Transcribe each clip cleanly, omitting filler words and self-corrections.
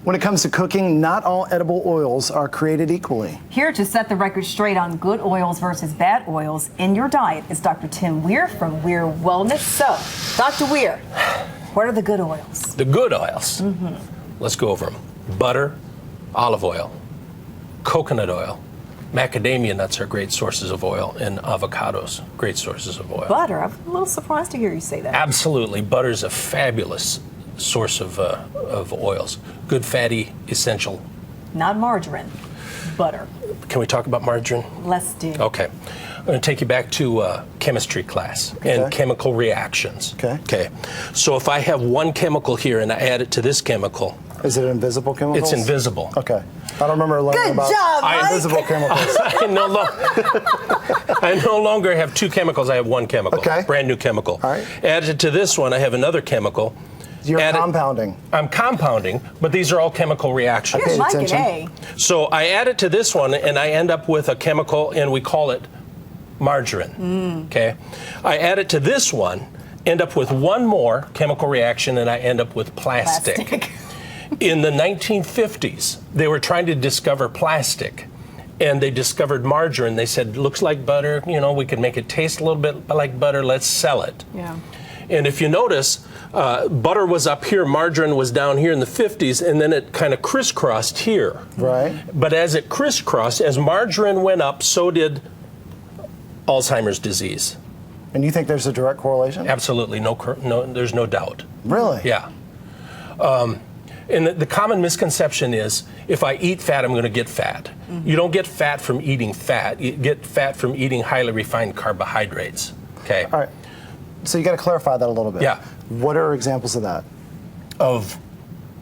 When it comes to cooking, not all edible oils are created equally. Here to set the record straight on good oils versus bad oils in your diet is Dr. Tim Weir from Weir Wellness. So, Dr. Weir, what are the good oils? The good oils. Let's go over them. Butter, olive oil, coconut oil, macadamia nuts are great sources of oil, and avocados, great sources of oil. Butter. I'm a little surprised to hear you say that. Absolutely. Butter's a fabulous source of oils. Good fatty, essential. Not margarine, butter. Can we talk about margarine? Let's do. Okay. I'm going to take you back to chemistry class and chemical reactions. Okay. So if I have one chemical here and I add it to this chemical. Is it invisible chemicals? It's invisible. Okay. I don't remember learning about invisible chemicals. I no longer have two chemicals. I have one chemical. Okay. Brand new chemical. All right. Added to this one, I have another chemical. You're compounding. I'm compounding, but these are all chemical reactions. Here's like an A. So I add it to this one, and I end up with a chemical, and we call it margarine. Okay. I add it to this one, end up with one more chemical reaction, and I end up with plastic. In the 1950s, they were trying to discover plastic, and they discovered margarine. They said, looks like butter, you know, we could make it taste a little bit like butter, let's sell it. Yeah. And if you notice, butter was up here, margarine was down here in the 50s, and then it kind of crisscrossed here. Right. But as it crisscrossed, as margarine went up, so did Alzheimer's disease. And you think there's a direct correlation? Absolutely, no, there's no doubt. Really? Yeah. And the common misconception is, if I eat fat, I'm going to get fat. You don't get fat from eating fat. You get fat from eating highly refined carbohydrates. Okay. All right. So you got to clarify that a little bit. Yeah. What are examples of that? Of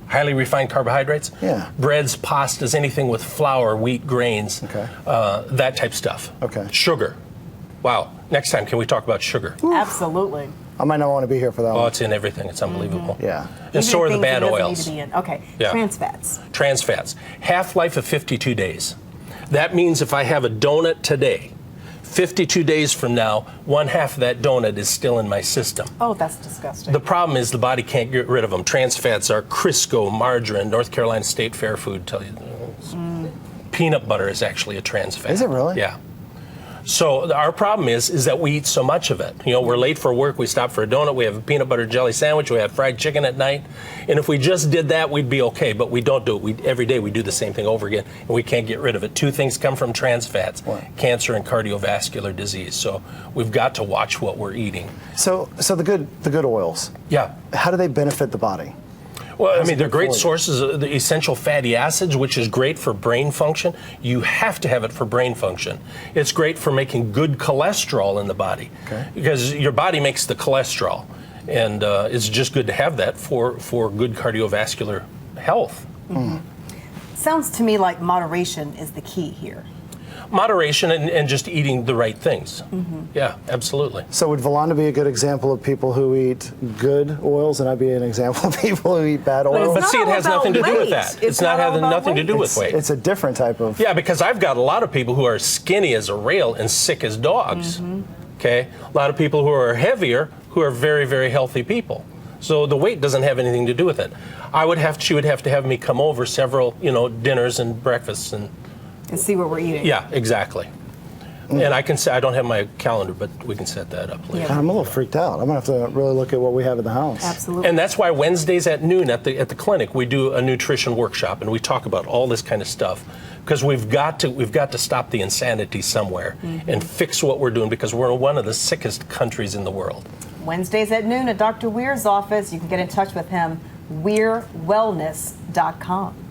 highly refined carbohydrates? Yeah. Breads, pastas, anything with flour, wheat, grains, Okay. that type stuff. Okay. Sugar. Wow. Next time, can we talk about sugar? Absolutely. I might not want to be here for that Oh, one. it's in everything. It's unbelievable. Yeah. And so are the Even bad things it doesn't oils. need to be in. Okay. Yeah. Trans fats. Trans fats. Half-life of 52 days. That means if I have a donut today, 52 days from now, one half of that donut is still in my system. Oh, that's disgusting. The problem is the body can't get rid of them. Trans fats are Crisco, margarine, North Carolina State Fair food tell you. Peanut butter is actually a trans fat. Is it really? Yeah. So our problem is that we eat so much of it. You know, we're late for work, we stop for a donut, we have a peanut butter jelly sandwich, we have fried chicken at night. And if we just did that, we'd be okay, but we don't do it. Every day we do the same thing over again, and we can't get rid of it. Two things come from trans fats, cancer and cardiovascular disease. So we've got to watch what we're eating. So the good oils. Yeah. How do they benefit the body? Well, I mean, they're great sources of the essential fatty acids, which is great for brain function. You have to have it for brain function. It's great for making good cholesterol in the body, because your body makes the cholesterol, and it's just good to have that for good cardiovascular health. Sounds to me like moderation is the key here. Moderation and just eating the right things. Yeah, absolutely. So would Valanda be a good example of people who eat good oils, and I'd be an example of people who eat bad oils? But see, it has nothing to do with that. It's not having nothing to do with weight. It's a different type of... Yeah, because I've got a lot of people who are skinny as a rail and sick as dogs. Okay? A lot of people who are heavier who are very, very healthy people. So the weight doesn't have anything to do with it. She would have to have me come over several, dinners and breakfasts and see what we're eating. Yeah, exactly. And I can say, I don't have my calendar, but we can set that up later. I'm a little freaked out. I'm going to have to really look at what we have in the house. Absolutely. And that's why Wednesdays at noon at the clinic, we do a nutrition workshop, and we talk about all this kind of stuff, because we've got to stop the insanity somewhere and fix what we're doing, because we're one of the sickest countries in the world. Wednesdays at noon at Dr. Weir's office. You can get in touch with him, weirwellness.com.